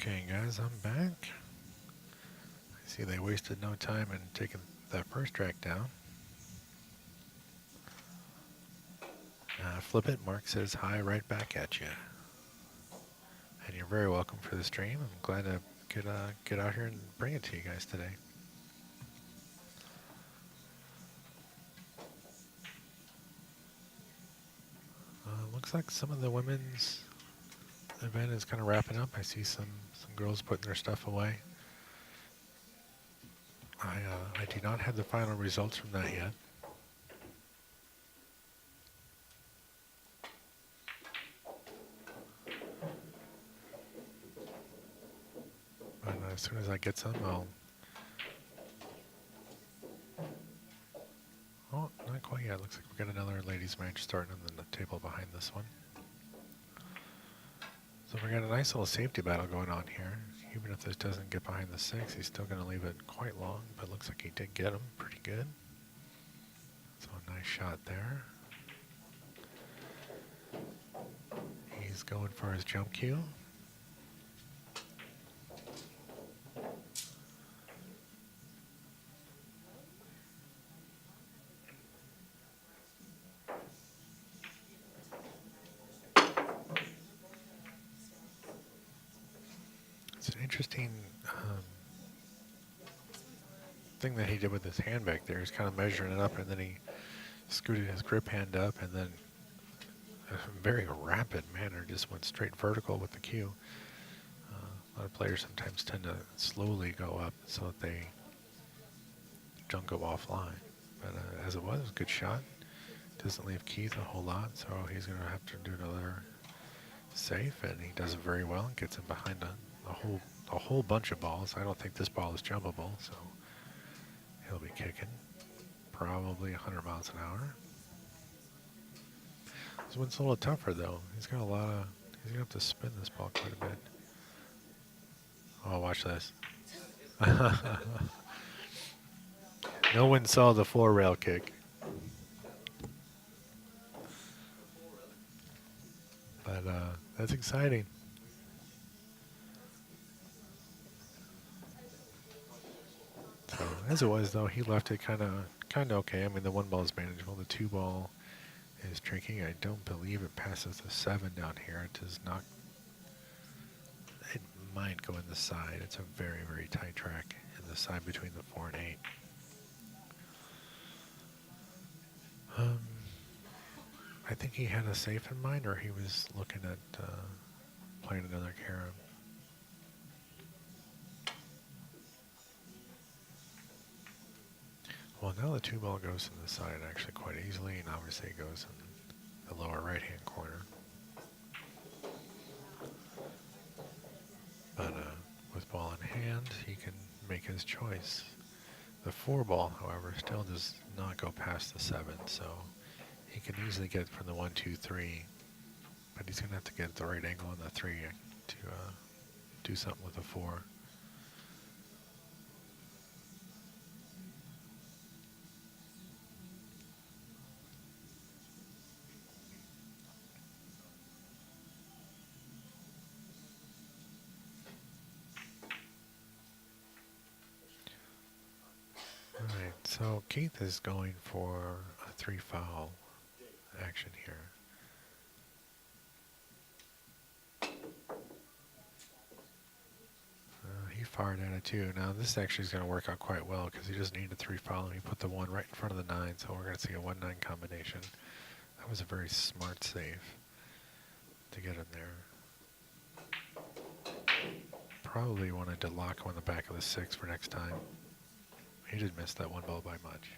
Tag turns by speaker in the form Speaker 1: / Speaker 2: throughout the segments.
Speaker 1: Okay, guys, I'm back. I see they wasted no time in taking that first track down. Flip it. Mark says hi right back at you. And you're very welcome for the stream. I'm glad to get out here and bring it to you guys today. Looks like some of the women's event is kind of wrapping up. I see some girls putting their stuff away. I do not have the final results from that yet. But as soon as I get some, I'll... Oh, not quite yet. Looks like we've got another ladies match starting on the table behind this one. So we got a nice little safety battle going on here. Even if this doesn't get behind the 6, he's still going to leave it quite long, but looks like he did get him pretty good. So a nice shot there. He's going for his jump cue. It's an interesting thing that he did with his hand back there. He's kind of measuring it up, and then he scooted his grip hand up, and then in a very rapid manner just went straight vertical with the cue. A lot of players sometimes tend to slowly go up so that they don't go offline. But as it was a good shot. Doesn't leave Keith a whole lot, so he's going to have to do another safe, and he does it very well and gets him behind a whole bunch of balls. I don't think this ball is jumpable, so he'll be kicking probably 100 miles an hour. This one's a little tougher though. He's got a lot of, he's gonna have to spin this ball quite a bit. Oh, watch this. No one saw the 4-rail kick. But that's exciting. So as it was though, he left it kind of okay. I mean, the 1 ball is manageable. The 2 ball is tricky. I don't believe it passes the 7 down here. It does not. It might go in the side. It's a very, very tight track in the side between the 4 and 8. I think he had a safe in mind, or he was looking at playing another carom. Well, now the 2 ball goes in the side actually quite easily, and obviously it goes in the lower right-hand corner. But with ball in hand, he can make his choice. The 4 ball, however, still does not go past the 7, so he can easily get from the 1, 2, 3, but he's going to have to get at the right angle on the 3 to do something with the 4. Alright, so Keith is going for a 3 foul action here. He fired at it too. Now this actually is going to work out quite well because he doesn't need a 3 foul, and he put the 1 right in front of the 9, so we're going to see a 1-9 combination. That was a very smart save to get him there. Probably wanted to lock him on the back of the 6 for next time. He did miss that 1 ball by much.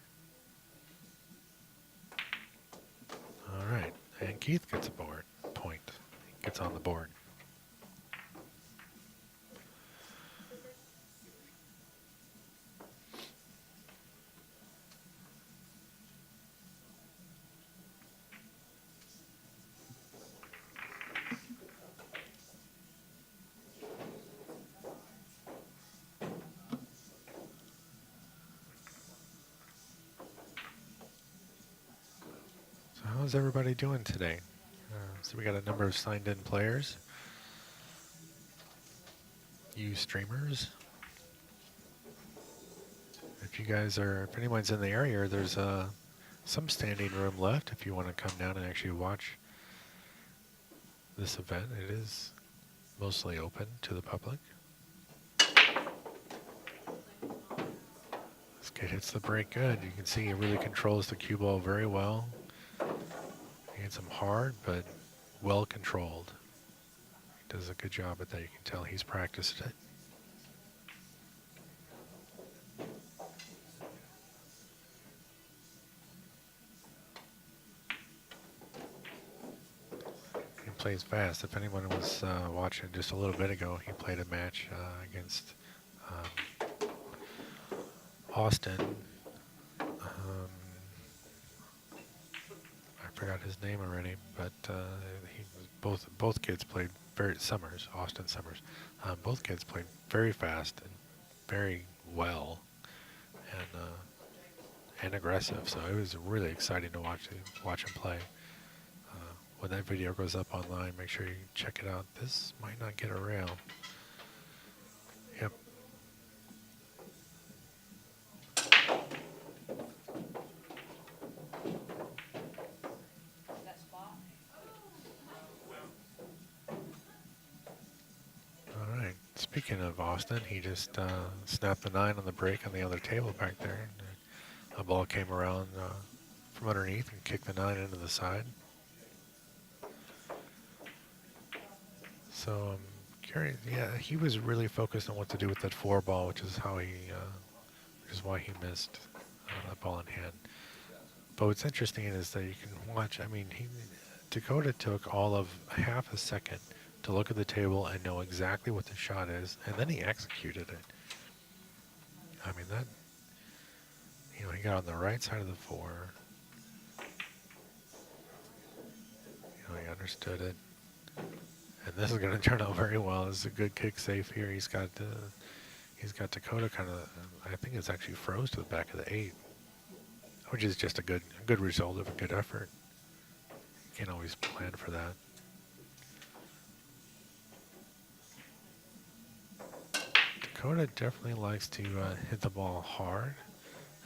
Speaker 1: All right, and Keith gets a point. He gets on the board. How's everybody doing today? So we got a number of signed in players. you streamers. If anyone's in the area, there's some standing room left if you want to come down and actually watch this event. It is mostly open to the public. This kid hits the break good. You can see he really controls the cue ball very well. He hits him hard, but well controlled. He does a good job at that. You can tell he's practiced it. He plays fast. If anyone was watching just a little bit ago, he played a match against Austin. I forgot his name already, but both kids played Austin Summers. Both kids played very fast and very well, and aggressive. So it was really exciting to watch him play. When that video goes up online, make sure you check it out. This might not get around. Yep. All right. Speaking of Austin, he just snapped the 9 on the break on the other table back there. And a ball came around from underneath and kicked the 9 into the side. So I'm curious. Yeah, he was really focused on what to do with that 4 ball, which is why he missed that ball in hand. But what's interesting is that you can watch. I mean, Dakota took all of half a second to look at the table and know exactly what the shot is, and then he executed it. I mean, that, he got on the right side of the 4. He understood it. And this is going to turn out very well. This is a good kick safe here. He's got Dakota kind of, I think it's actually froze to the back of the 8, which is just a good result of a good effort. You can't always plan for that. Dakota definitely likes to hit the ball hard.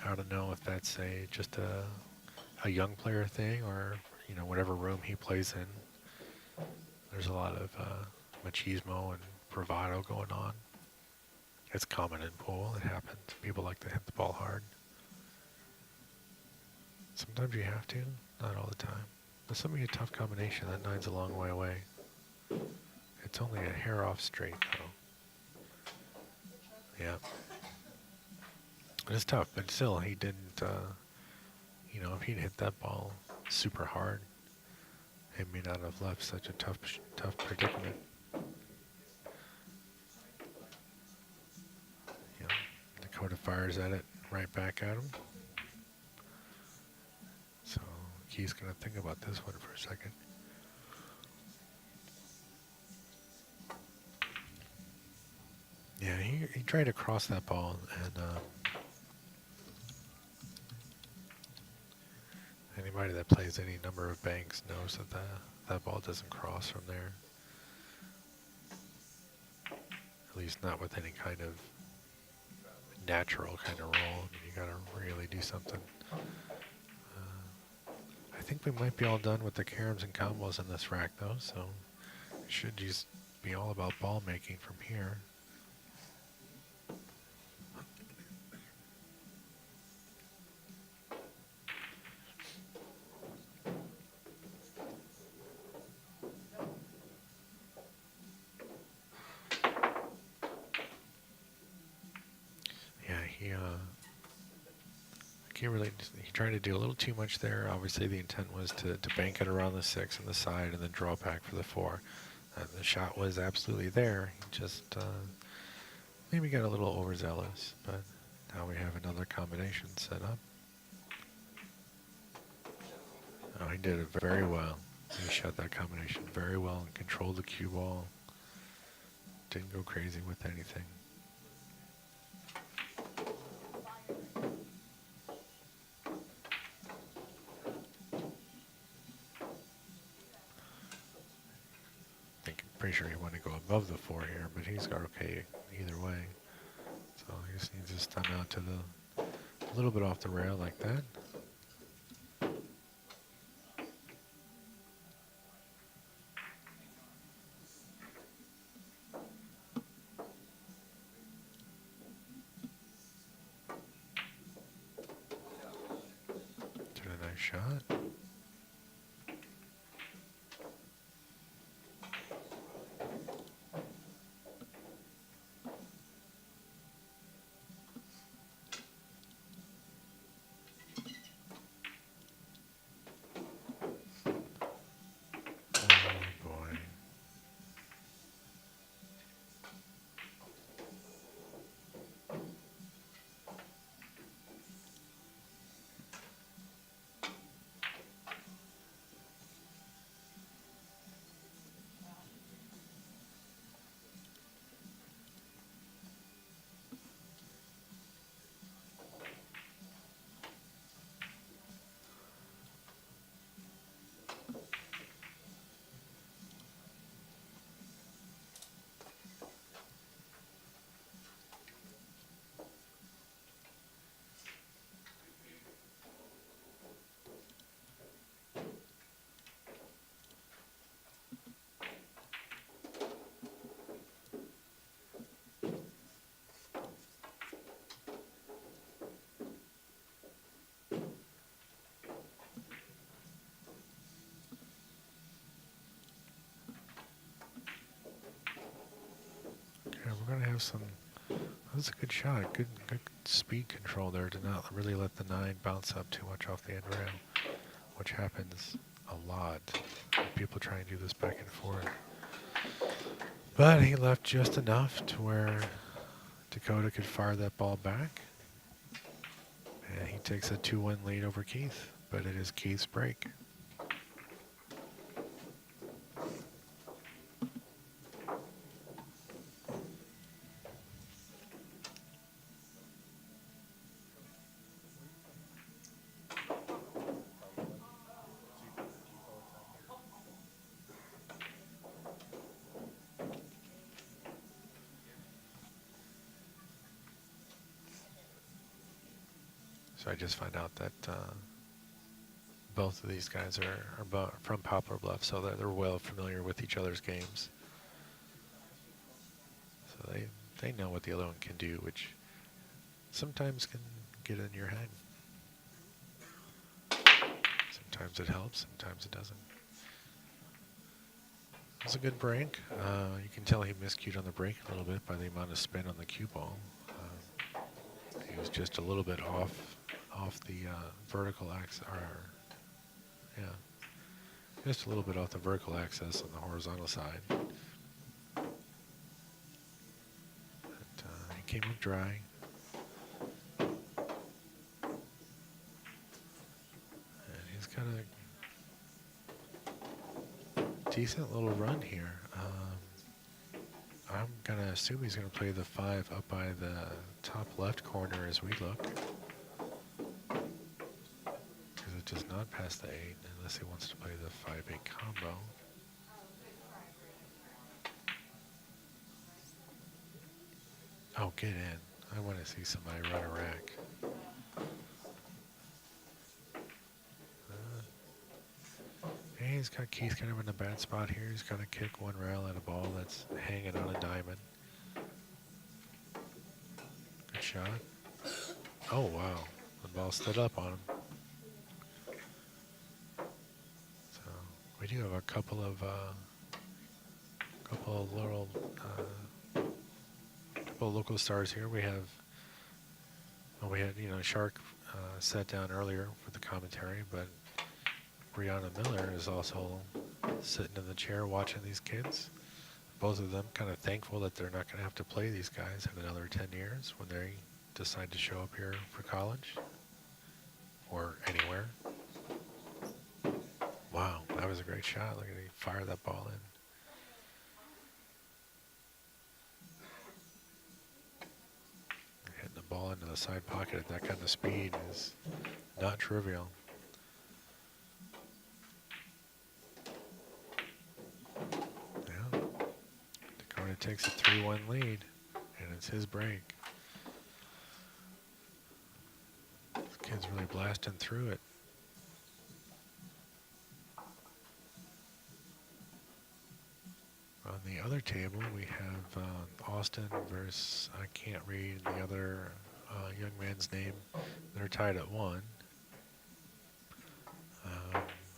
Speaker 1: I don't know if that's just a young player thing or whatever room he plays in. There's a lot of machismo and bravado going on. It's common in pool. It happens. People like to hit the ball hard. Sometimes you have to, not all the time. This will be a tough combination. That 9's a long way away. It's only a hair off straight, though. Yeah. It's tough, but still, he didn't, if he'd hit that ball super hard, it may not have left such a tough predicament. Dakota fires at it, right back at him. So Key's going to think about this one for a second. Yeah, he tried to cross that ball, and anybody that plays any number of banks knows that that ball doesn't cross from there. At least not with any kind of natural kind of roll. I mean, you got to really do something. I think we might be all done with the caroms and combos in this rack, though, so it should just be all about ball making from here. He tried to do a little too much there. Obviously, the intent was to bank it around the 6 on the side and then draw back for the 4. The shot was absolutely there. He just maybe got a little overzealous, but now we have another combination set up. Oh, he did it very well. He shot that combination very well and controlled the cue ball. Didn't go crazy with anything. pretty sure he wanted to go above the 4 here, but he's got okay either way. So he just needs to stun out to the a little bit off the rail like that. Did a nice shot. Yeah, we're gonna have some. That's a good shot. Good speed control there to not really let the 9 bounce up too much off the end rail, which happens a lot when people try and do this back and forth. But he left just enough to where Dakota could fire that ball back, and he takes a 2-1 lead over Keith. But it is Keith's break. So I just found out that both of these guys are from Poplar Bluff, so they're well familiar with each other's games. So they know what the other one can do, which sometimes can get in your head. Sometimes it helps, sometimes it doesn't. It was a good break. You can tell he miscued on the break a little bit by the amount of spin on the cue ball. He was just a little bit off the vertical axis, yeah, just a little bit off the vertical axis on the horizontal side. But, he came up dry. And he's got a decent little run here. I'm going to assume he's going to play the 5 up by the top left corner as we look. Because it does not pass the 8 unless he wants to play the 5-8 combo. Oh, get in. I want to see somebody run a rack. Hey, he's got Keith kind of in a bad spot here. He's got to kick one rail at a ball that's hanging on a diamond. Good shot. Oh, wow. The ball stood up on him. So we do have a couple of local stars here. We have, well, we had, Shark sat down earlier for the commentary, but Brianna Miller is also sitting in the chair watching these kids. Both of them kind of thankful that they're not going to have to play these guys in another 10 years when they decide to show up here for college or anywhere. Wow, that was a great shot. Look at he fired that ball in. Hitting the ball into the side pocket at that kind of speed is not trivial. Yeah. takes a 3-1 lead, and it's his break. This kid's really blasting through it. On the other table, we have Austin versus, I can't read the other young man's name. They're tied at 1.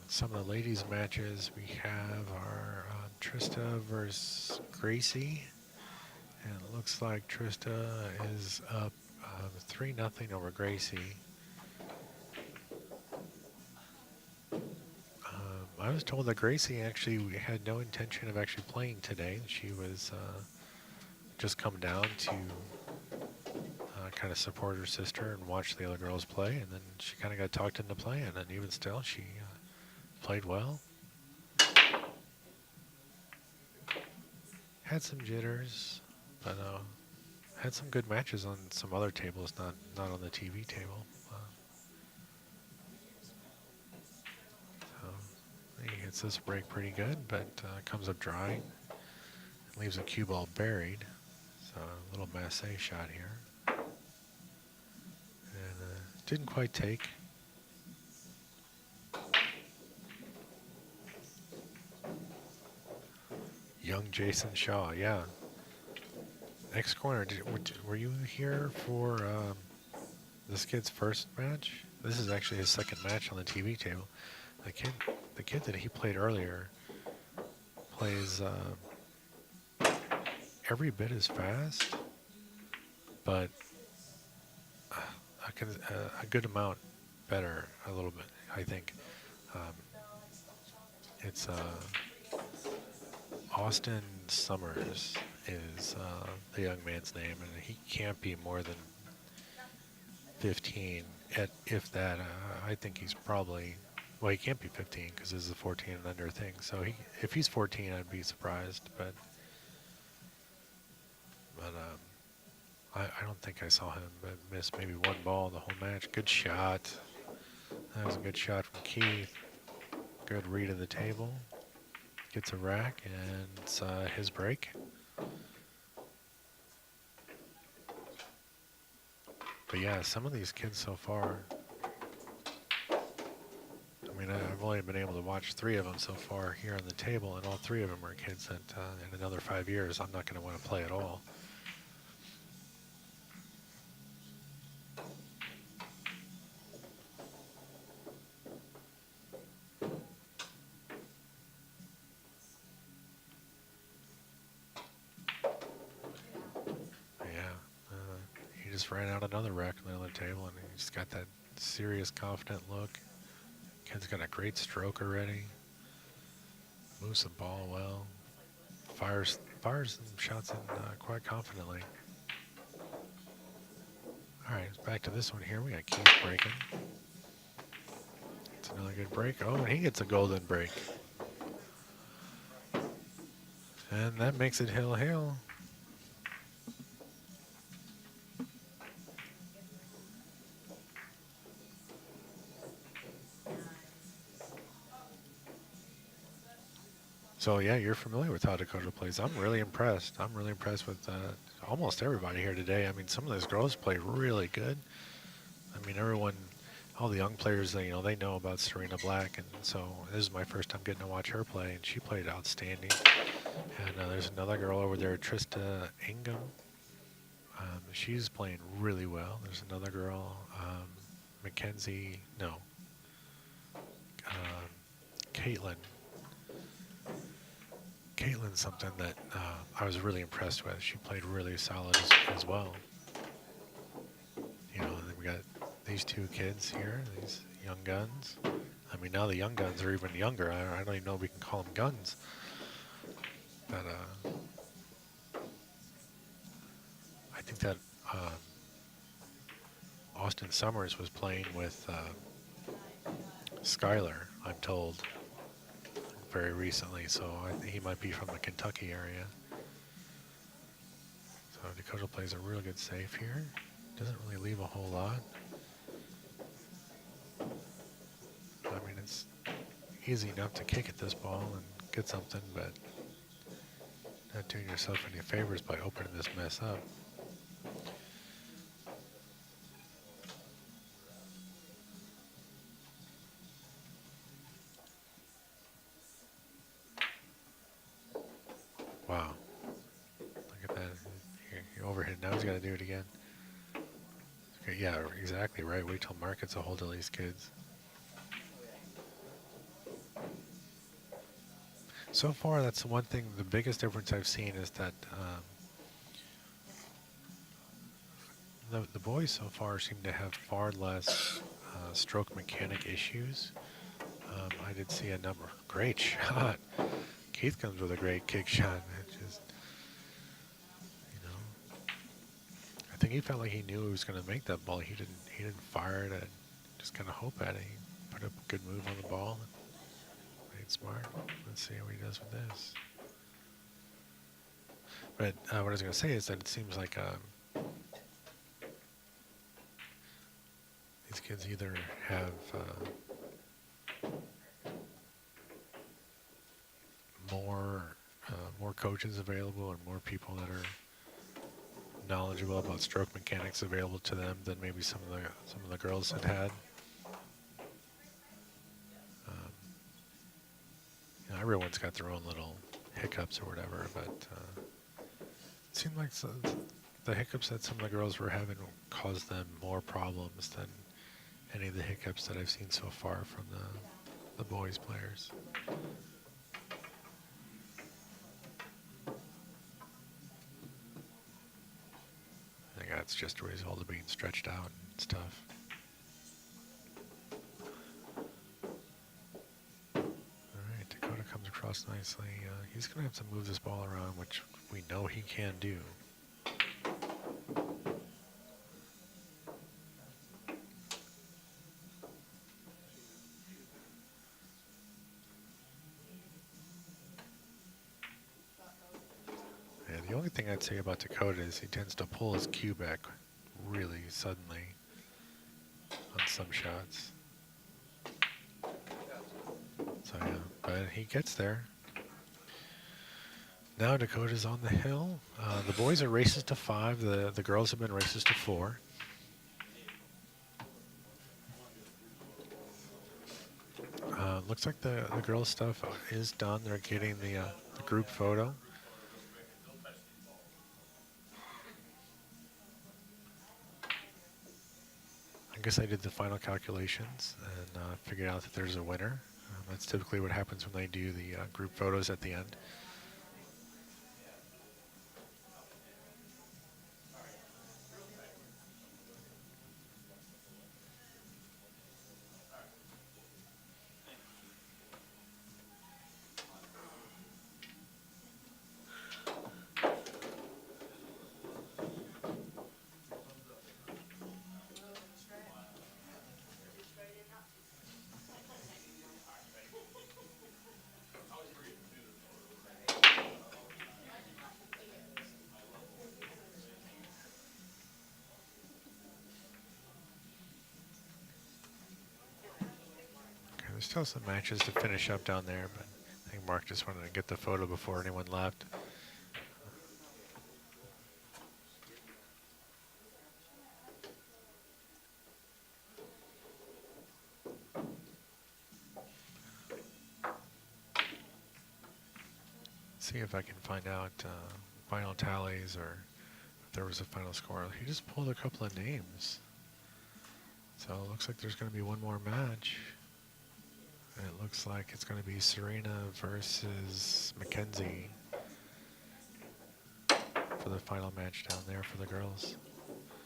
Speaker 1: Some of the ladies' matches we have are Trista versus Gracie. And it looks like Trista is up 3-0 over Gracie. I was told that Gracie actually had no intention of actually playing today. She was just come down to kind of support her sister and watch the other girls play, and then she kind of got talked into playing, and even still, she played well. Had some jitters, but had some good matches on some other tables, not on the TV table. He hits this break pretty good, but comes up dry. Leaves a cue ball buried. So a little masse shot here. And didn't quite take. Young Jason Shaw, yeah. Next corner, were you here for this kid's first match? This is actually his second match on the TV table. The kid that he played earlier plays every bit as fast, but a good amount better, a little bit, I think. It's Austin Summers is the young man's name, and he can't be more than 15, if that. I think he's probably, well, he can't be 15 because this is a 14 and under thing. So if he's 14, I'd be surprised, but I don't think I saw him miss maybe one ball the whole match. Good shot. That was a good shot from Keith. Good read of the table. Gets a rack, and it's his break. But yeah, some of these kids so far, I mean, I've only been able to watch 3 of them so far here on the table, and all 3 of them are kids that in another 5 years I'm not going to want to play at all. He just ran out another rack on the other table, and he's got that serious, confident look. Kid's got a great stroke already. Moves the ball well. Fires and shots in quite confidently. All right, back to this one here. We got Keith breaking. It's another good break. Oh, and he gets a golden break. And that makes it hill. So yeah, you're familiar with how Dakota plays. I'm really impressed. I'm really impressed with almost everybody here today. I mean, some of those girls play really good. I mean, all the young players, they know about Serena Black, and so this is my first time getting to watch her play, and she played outstanding. And there's another girl over there, Trista Ingham. She's playing really well. There's another girl, Caitlin's something that I was really impressed with. She played really solid as well. And then we got these 2 kids here, these young guns. I mean, now the young guns are even younger. I don't even know if we can call them guns. But I think that Austin Summers was playing with Skylar, I'm told, very recently, so I think he might be from the Kentucky area. So Dakota plays a real good save here. Doesn't really leave a whole lot. I mean, it's easy enough to kick at this ball and get something, but Not doing yourself any favors by opening this mess up. Wow. Look at that. He overhit. Now he's got to do it again. Okay, yeah, exactly right. Wait till Mark gets a hold of these kids. So far, that's the one thing, the biggest difference I've seen is that the boys so far seem to have far less stroke mechanic issues. I did see a number. Great shot. Keith comes with a great kick shot. It just, you know, I think he felt like he knew he was going to make that ball. He didn't fire it and just kind of hope at it. He put up a good move on the ball and played smart. Let's see how he does with this. But what I was going to say is that it seems like these kids either have more coaches available and more people that are knowledgeable about stroke mechanics available to them than maybe some of the girls had. You know, everyone's got their own little hiccups or whatever, but it seemed like the hiccups that some of the girls were having caused them more problems than any of the hiccups that I've seen so far from the boys players. I think that's just a result of being stretched out and stuff. Alright, Dakota comes across nicely. He's going to have to move this ball around, which we know he can do. The only thing I'd say about Dakota is he tends to pull his cue back really suddenly on some shots. So yeah, but he gets there. Now Dakota's on the hill. The boys are races to 5. The girls have been races to 4. Looks like the girls' stuff is done. They're getting the group photo. I guess I did the final calculations and figured out that there's a winner. That's typically what happens when they do the group photos at the end. There's still some matches to finish up down there, but I think Mark just wanted to get the photo before anyone left. See if I can find out final tallies or if there was a final score. He just pulled a couple of names. So it looks like there's going to be one more match. And it looks like it's going to be Serena versus Mackenzie for the final match down there for the girls.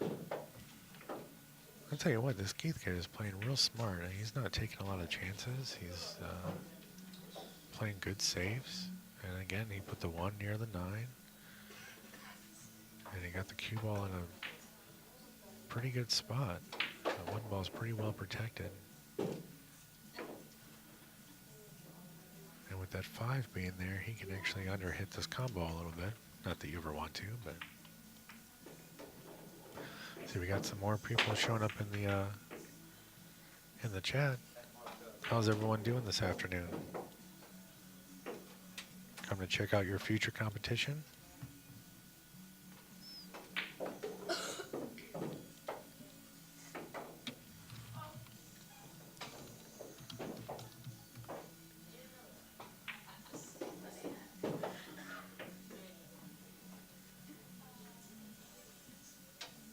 Speaker 1: I'll tell you what, this Keith kid is playing real smart. He's not taking a lot of chances. He's playing good saves. And again, he put the 1 near the 9. And he got the cue ball in a pretty good spot. The 1 ball is pretty well protected. And with that 5 being there, he can actually underhit this combo a little bit. Not that you ever want to, but. See, we got some more people showing up in the chat. How's everyone doing this afternoon? come to check out your future competition.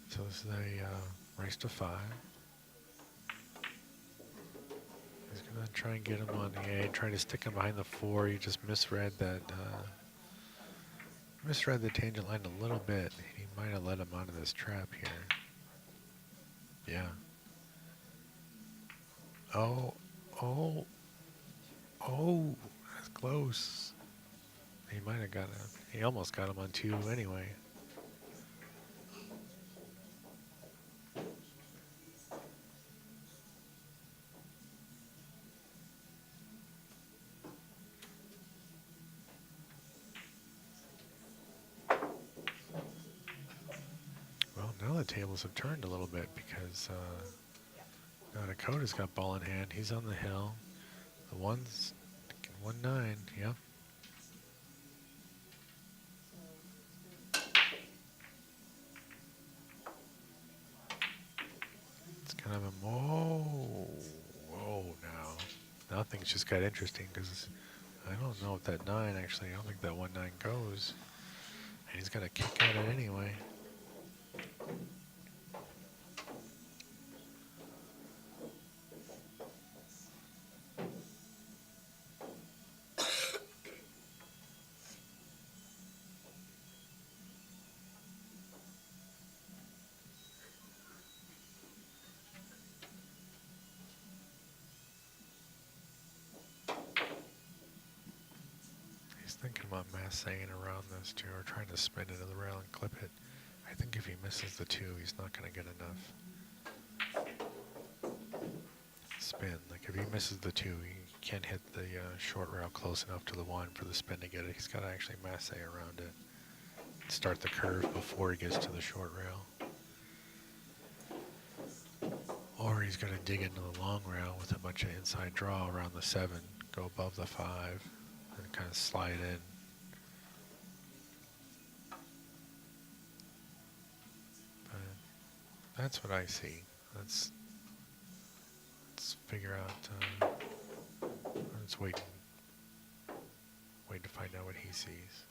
Speaker 1: So this is a race to 5. He's going to try and get him on the 8, trying to stick him behind the 4. He just misread that, misread the tangent line a little bit. He might have let him onto this trap here. Yeah. Oh, that's close. He might have got him. He almost got him on 2 anyway. Well, now the tables have turned a little bit because now Dakota's got ball in hand. He's on the hill. The 1's 1-9. Yep. It's kind of a whoa now things just got interesting because I don't know if that 9 actually. I don't think that 1-9 goes. And he's gonna kick at it anyway. Thinking about massaying around this too, or trying to spin into the rail and clip it. I think if he misses the 2, he's not going to get enough spin. Like if he misses the 2, he can't hit the short rail close enough to the 1 for the spin to get it. He's got to actually massay around it, start the curve before he gets to the short rail. Or he's going to dig into the long rail with a bunch of inside draw around the 7, go above the 5. And kind of slide in. But that's what I see. Let's figure out. Let's wait to find out what he sees.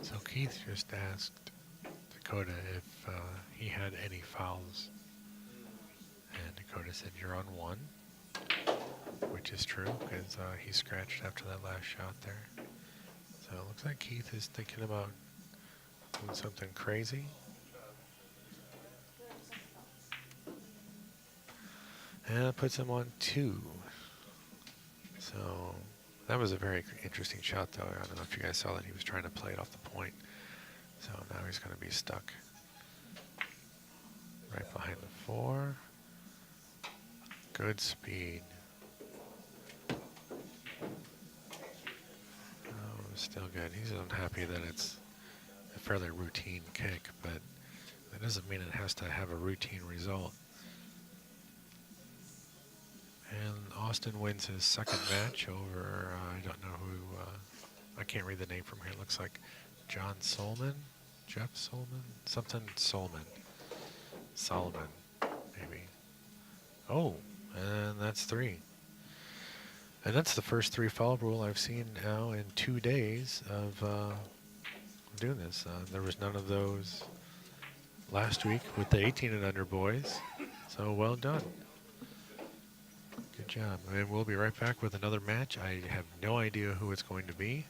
Speaker 1: So Keith just asked Dakota if he had any fouls. And Dakota said, "You're on 1," which is true because he scratched after that last shot there. So it looks like Keith is thinking about doing something crazy. And it puts him on 2. So that was a very interesting shot, though. I don't know if you guys saw that he was trying to play it off the point. So now he's going to be stuck right behind the 4. Good speed. Oh, still good. He's unhappy that it's a fairly routine kick, but that doesn't mean it has to have a routine result. And Austin wins his second match over, I don't know who, I can't read the name from here. It looks like John Solomon, Jeff Solomon, something Solomon, maybe. Oh, and that's 3. And that's the first 3 foul rule I've seen now in 2 days of doing this. There was none of those last week with the 18 and under boys, so well done. Good job. And we'll be right back with another match. I have no idea who it's going to be.